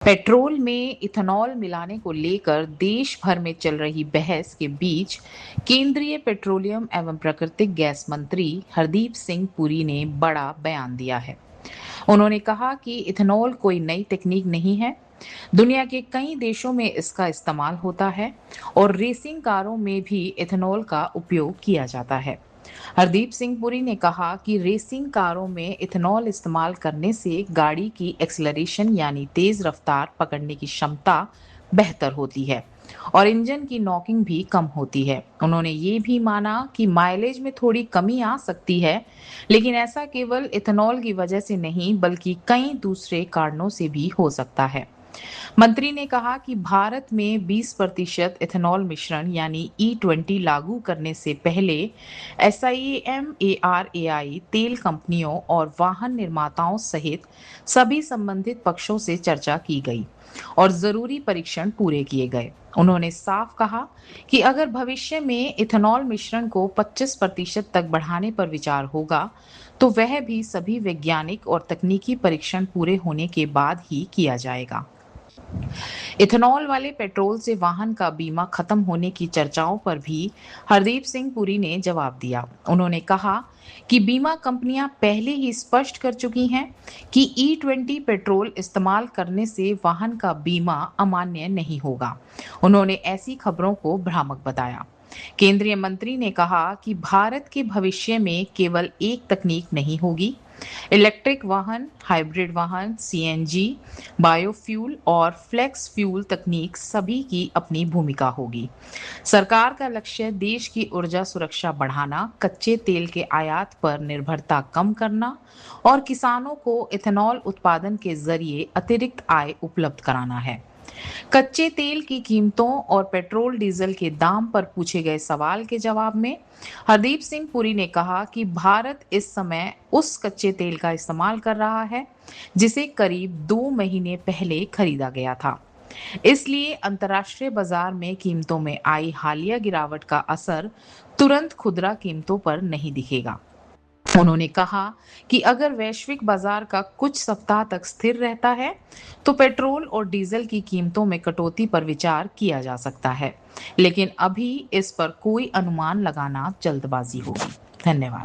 Petrol में ethanol मिलाने को लेकर देश भर में चल रही बहस के बीच केंद्रीय पेट्रोलियम एवं प्राकृतिक गैस मंत्री हरदीप सिंह पुरी ने बड़ा बयान दिया है। उन्होंने कहा कि इथेनॉल कोई नई तकनीक नहीं है। दुनिया के कई देशों में इसका इस्तेमाल होता है और रेसिंग कारों में भी इथेनॉल का उपयोग किया जाता है। हरदीप सिंह पुरी ने कहा कि रेसिंग कारों में इथेनॉल इस्तेमाल करने से गाड़ी की एक्सेलरेशन यानी तेज रफ्तार पकड़ने की क्षमता बेहतर होती है और इंजन की नॉकिंग भी कम होती है। उन्होंने ये भी माना कि माइलेज में थोड़ी कमी आ सकती है, लेकिन ऐसा केवल इथेनॉल की वजह से नहीं बल्कि कई दूसरे कारणों से भी हो सकता है। मंत्री ने कहा कि भारत में 20% इथेनॉल मिश्रण यानी E20 लागू करने से पहले SIAM-ARAI तेल कंपनियों और वाहन निर्माताओं सहित सभी संबंधित पक्षों से चर्चा की गई और जरूरी परीक्षण पूरे किए गए। उन्होंने साफ कहा कि अगर भविष्य में इथेनॉल मिश्रण को 25% तक बढ़ाने पर विचार होगा, तो वह भी सभी वैज्ञानिक और तकनीकी परीक्षण पूरे होने के बाद ही किया जाएगा। इथेनॉल वाले पेट्रोल से वाहन का बीमा खत्म होने की चर्चाओं पर भी हरदीप सिंह पुरी ने जवाब दिया। उन्होंने कहा कि बीमा कंपनियां पहले ही स्पष्ट कर चुकी हैं कि E20 पेट्रोल इस्तेमाल करने से वाहन का बीमा अमान्य नहीं होगा। उन्होंने ऐसी खबरों को भ्रामक बताया। केंद्रीय मंत्री ने कहा कि भारत के भविष्य में केवल एक तकनीक नहीं होगी। इलेक्ट्रिक वाहन, हाइब्रिड वाहन, CNG, बायोफ्यूल और फ्लेक्स फ्यूल तकनीक सभी की अपनी भूमिका होगी। सरकार का लक्ष्य देश की ऊर्जा सुरक्षा बढ़ाना, कच्चे तेल के आयात पर निर्भरता कम करना और किसानों को इथेनॉल उत्पादन के जरिए अतिरिक्त आय उपलब्ध कराना है। कच्चे तेल की कीमतों और पेट्रोल डीजल के दाम पर पूछे गए सवाल के जवाब में हरदीप सिंह पुरी ने कहा कि भारत इस समय उस कच्चे तेल का इस्तेमाल कर रहा है जिसे करीब 2 महीने पहले खरीदा गया था। इसलिए अंतर्राष्ट्रीय बाजार में कीमतों में आई हालिया गिरावट का असर तुरंत खुदरा कीमतों पर नहीं दिखेगा। उन्होंने कहा कि अगर वैश्विक बाजार का कुछ सप्ताह तक स्थिर रहता है, तो पेट्रोल और डीजल की कीमतों में कटौती पर विचार किया जा सकता है, लेकिन अभी इस पर कोई अनुमान लगाना जल्दबाजी होगी। धन्यवाद।